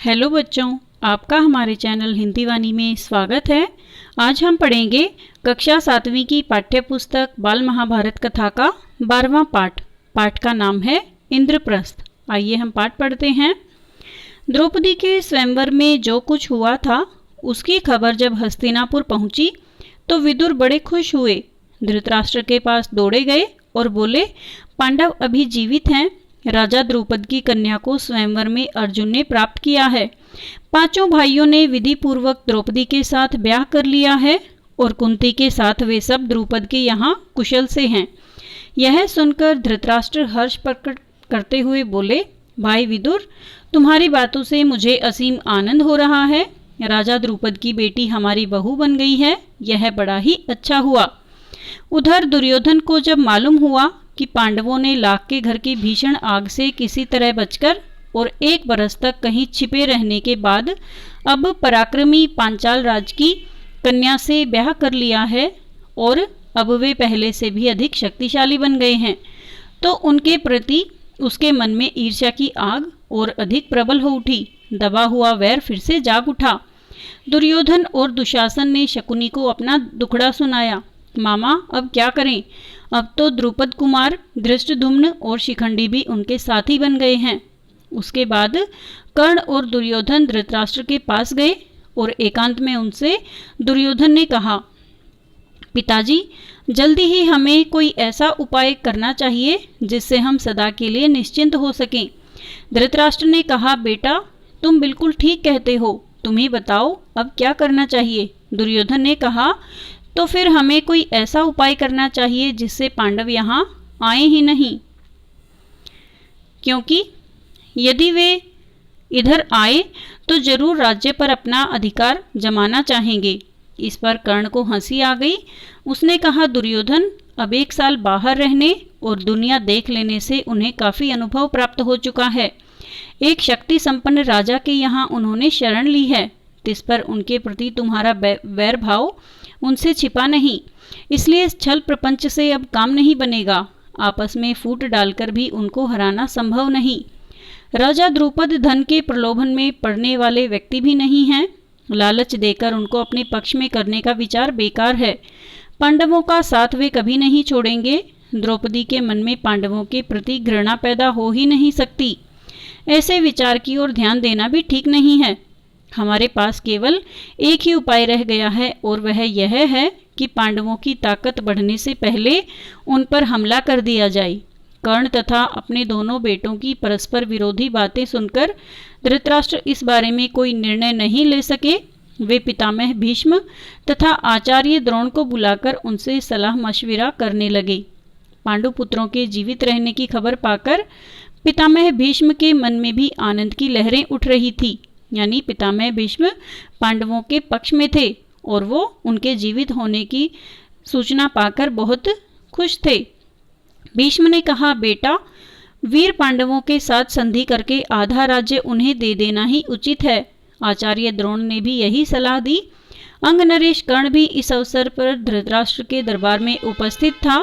Hello बच्चों, आपका हमारे चैनल हिंदी वाणी में स्वागत है। आज हम पढ़ेंगे कक्षा 7वीं की पाठ्य पुस्तक बाल महाभारत कथा का 12वां पाठ। पाठ का नाम है इंद्रप्रस्थ। आइए हम पाठ पढ़ते हैं। द्रौपदी के स्वयंवर में जो कुछ हुआ था उसकी खबर जब हस्तिनापुर पहुंची तो विदुर बड़े खुश हुए। धृतराष्ट्र के पास दौड़े गए और बोले, पांडव अभी जीवित हैं। राजा द्रुपद की कन्या को स्वयंवर में अर्जुन ने प्राप्त किया है। पांचों भाइयों ने विधि पूर्वक द्रौपदी के साथ ब्याह कर लिया है और कुंती के साथ वे सब द्रुपद के यहाँ कुशल से हैं। यह सुनकर धृतराष्ट्र हर्ष प्रकट करते हुए बोले, भाई विदुर, तुम्हारी बातों से मुझे असीम आनंद हो रहा है। राजा द्रुपद की बेटी हमारी बहू बन गई है, यह बड़ा ही अच्छा हुआ। उधर दुर्योधन को जब मालूम हुआ कि पांडवों ने लाख के घर की भीषण आग से किसी तरह बचकर और 1 बरस तक कहीं छिपे रहने के बाद अब पराक्रमी पांचाल राज की कन्या से ब्याह कर लिया है और अब वे पहले से भी अधिक शक्तिशाली बन गए हैं, तो उनके प्रति उसके मन में ईर्ष्या की आग और अधिक प्रबल हो उठी। दबा हुआ वैर फिर से जाग उठा। दुर्योधन और दुशासन ने शकुनी को अपना दुखड़ा सुनाया। मामा, अब क्या करें? अब तो द्रुपद कुमार, धृष्टद्युम्न और शिखंडी भी उनके साथी बन गए हैं। उसके बाद कर्ण और दुर्योधन धृतराष्ट्र के पास गए और एकांत में उनसे दुर्योधन ने कहा, पिताजी, जल्दी ही हमें कोई ऐसा उपाय करना चाहिए जिससे हम सदा के लिए निश्चिंत हो सकें। धृतराष्ट्र ने कहा, बेटा, तुम बिल्कुल ठीक कहते हो, तुम ही बताओ अब क्या करना चाहिए। दुर्योधन ने कहा, तो फिर हमें कोई ऐसा उपाय करना चाहिए जिससे पांडव यहाँ आए ही नहीं, क्योंकि यदि वे इधर आए तो जरूर राज्य पर अपना अधिकार जमाना चाहेंगे। इस पर कर्ण को हंसी आ गई। उसने कहा, दुर्योधन, अब 1 साल बाहर रहने और दुनिया देख लेने से उन्हें काफी अनुभव प्राप्त हो चुका है। एक शक्ति संपन्न राजा के यहाँ उन्होंने शरण ली है, जिस पर उनके प्रति तुम्हारा वैर भाव उनसे छिपा नहीं, इसलिए छल प्रपंच से अब काम नहीं बनेगा। आपस में फूट डालकर भी उनको हराना संभव नहीं। राजा द्रुपद धन के प्रलोभन में पड़ने वाले व्यक्ति भी नहीं हैं। लालच देकर उनको अपने पक्ष में करने का विचार बेकार है। पांडवों का साथ वे कभी नहीं छोड़ेंगे। द्रौपदी के मन में पांडवों के प्रति घृणा पैदा हो ही नहीं सकती। ऐसे विचार की ओर ध्यान देना भी ठीक नहीं है। हमारे पास केवल एक ही उपाय रह गया है और वह यह है कि पांडवों की ताकत बढ़ने से पहले उन पर हमला कर दिया जाए। कर्ण तथा अपने दोनों बेटों की परस्पर विरोधी बातें सुनकर धृतराष्ट्र इस बारे में कोई निर्णय नहीं ले सके। वे पितामह भीष्म तथा आचार्य द्रोण को बुलाकर उनसे सलाह मशविरा करने लगे। पांडुपुत्रों के जीवित रहने की खबर पाकर पितामह भीष्म के मन में भी आनंद की लहरें उठ रही थी। यानी पितामह भीष्म पांडवों के पक्ष में थे और वो उनके जीवित होने की सूचना पाकर बहुत खुश थे। भीष्म ने कहा, बेटा, वीर पांडवों के साथ संधि करके आधा राज्य उन्हें दे देना ही उचित है। आचार्य द्रोण ने भी यही सलाह दी। अंगनरेश कर्ण भी इस अवसर पर धृतराष्ट्र के दरबार में उपस्थित था।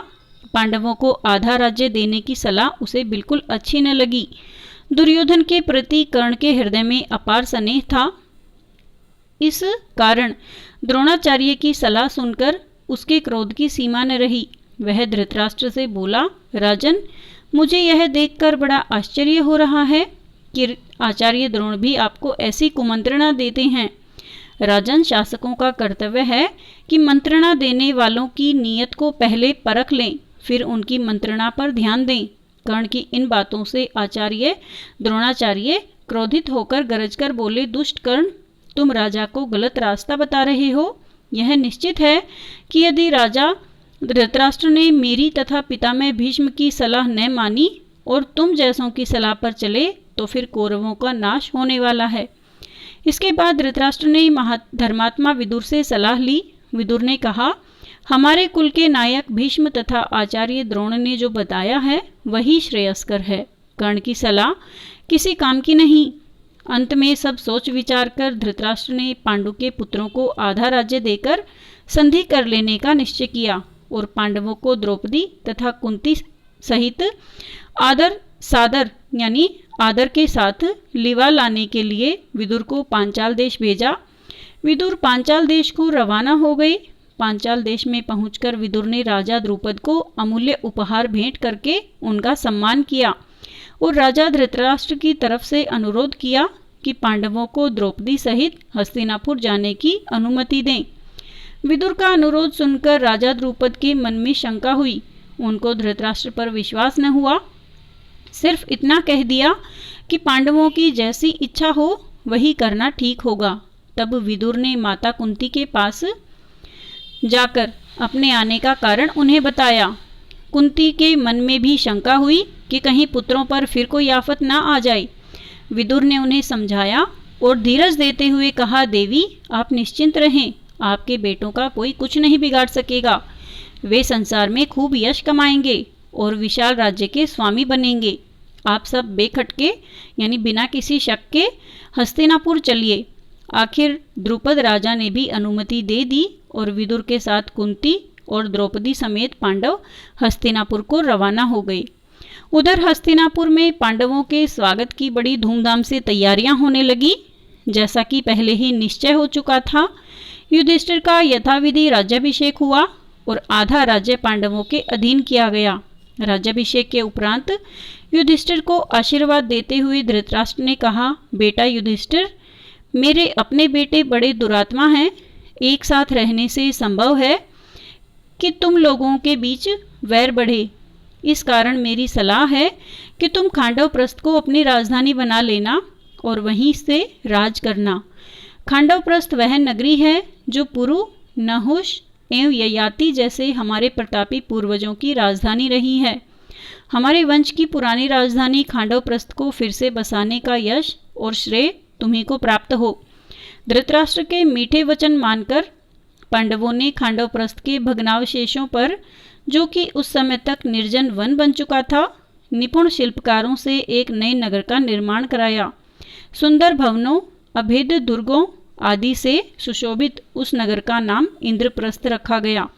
पांडवों को आधा राज्य देने की सलाह उसे बिल्कुल अच्छी न लगी। दुर्योधन के प्रति कर्ण के हृदय में अपार स्नेह था। इस कारण द्रोणाचार्य की सलाह सुनकर उसके क्रोध की सीमा न रही। वह धृतराष्ट्र से बोला, राजन, मुझे यह देखकर बड़ा आश्चर्य हो रहा है कि आचार्य द्रोण भी आपको ऐसी कुमंत्रणा देते हैं। राजन, शासकों का कर्तव्य है कि मंत्रणा देने वालों की नीयत को पहले परख लें, फिर उनकी मंत्रणा पर ध्यान दें। कर्ण की इन बातों से द्रोणाचार्य क्रोधित होकर गरजकर बोले, दुष्ट कर्ण, तुम राजा को गलत रास्ता बता रहे हो। यह निश्चित है कि यदि राजा धृतराष्ट्र ने मेरी तथा पितामह भीष्म की सलाह न मानी और तुम जैसों की सलाह पर चले तो फिर कौरवों का नाश होने वाला है। इसके बाद धृतराष्ट्र ने धर्मात्मा विदुर से सलाह ली। विदुर ने कहा, हमारे कुल के नायक भीष्म तथा आचार्य द्रोण ने जो बताया है वही श्रेयस्कर है। कर्ण की सलाह किसी काम की नहीं। अंत में सब सोच विचार कर धृतराष्ट्र ने पांडु के पुत्रों को आधा राज्य देकर संधि कर लेने का निश्चय किया और पांडवों को द्रौपदी तथा कुंती सहित आदर सादर यानी आदर के साथ लिवा लाने के लिए विदुर को पांचाल देश भेजा। विदुर पांचाल देश को रवाना हो गए। पांचाल देश में पहुंचकर विदुर ने राजा द्रुपद को अमूल्य उपहार भेंट करके उनका सम्मान किया और राजा धृतराष्ट्र की तरफ से अनुरोध किया कि पांडवों को द्रौपदी सहित हस्तिनापुर जाने की अनुमति दें। विदुर का अनुरोध सुनकर राजा द्रुपद के मन में शंका हुई। उनको धृतराष्ट्र पर विश्वास न हुआ। सिर्फ इतना कह दिया कि पांडवों की जैसी इच्छा हो वही करना ठीक होगा। तब विदुर ने माता कुंती के पास जाकर अपने आने का कारण उन्हें बताया। कुंती के मन में भी शंका हुई कि कहीं पुत्रों पर फिर कोई आफत ना आ जाए। विदुर ने उन्हें समझाया और धीरज देते हुए कहा, देवी आप निश्चिंत रहें, आपके बेटों का कोई कुछ नहीं बिगाड़ सकेगा। वे संसार में खूब यश कमाएंगे और विशाल राज्य के स्वामी बनेंगे। आप सब बेखटके यानी बिना किसी शक के हस्तिनापुर चलिए। आखिर द्रुपद राजा ने भी अनुमति दे दी और विदुर के साथ कुंती और द्रौपदी समेत पांडव हस्तिनापुर को रवाना हो गए। उधर हस्तिनापुर में पांडवों के स्वागत की बड़ी धूमधाम से तैयारियां होने लगी। जैसा कि पहले ही निश्चय हो चुका था, युधिष्ठिर का यथाविधि राज्याभिषेक हुआ और आधा राज्य पांडवों के अधीन किया गया। राज्याभिषेक के उपरांत युधिष्ठिर को आशीर्वाद देते हुए धृतराष्ट्र ने कहा, बेटा युधिष्ठिर, मेरे अपने बेटे बड़े दुरात्मा हैं। एक साथ रहने से संभव है कि तुम लोगों के बीच वैर बढ़े। इस कारण मेरी सलाह है कि तुम खांडवप्रस्थ को अपनी राजधानी बना लेना और वहीं से राज करना। खांडवप्रस्थ वह नगरी है जो पुरु, नहुष एवं ययाति जैसे हमारे प्रतापी पूर्वजों की राजधानी रही है। हमारे वंश की पुरानी राजधानी खांडवप्रस्थ को फिर से बसाने का यश और श्रेय तुम्हीं को प्राप्त हो। धृतराष्ट्र के मीठे वचन मानकर पांडवों ने खांडवप्रस्थ के भग्नावशेषों पर, जो कि उस समय तक निर्जन वन बन चुका था, निपुण शिल्पकारों से एक नए नगर का निर्माण कराया। सुंदर भवनों, अभेद्य दुर्गों आदि से सुशोभित उस नगर का नाम इंद्रप्रस्थ रखा गया।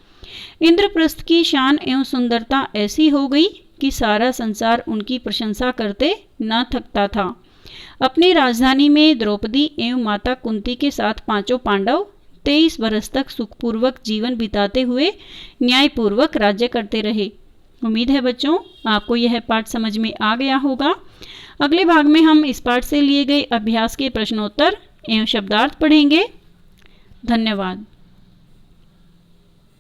इंद्रप्रस्थ की शान एवं सुंदरता ऐसी हो गई कि सारा संसार उनकी प्रशंसा करते न थकता था। अपनी राजधानी में द्रौपदी एवं माता कुंती के साथ पांचों पांडव 23 वर्ष तक सुखपूर्वक जीवन बिताते हुए न्यायपूर्वक राज्य करते रहे। उम्मीद है बच्चों आपको यह पाठ समझ में आ गया होगा। अगले भाग में हम इस पाठ से लिए गए अभ्यास के प्रश्नोत्तर एवं शब्दार्थ पढ़ेंगे। धन्यवाद।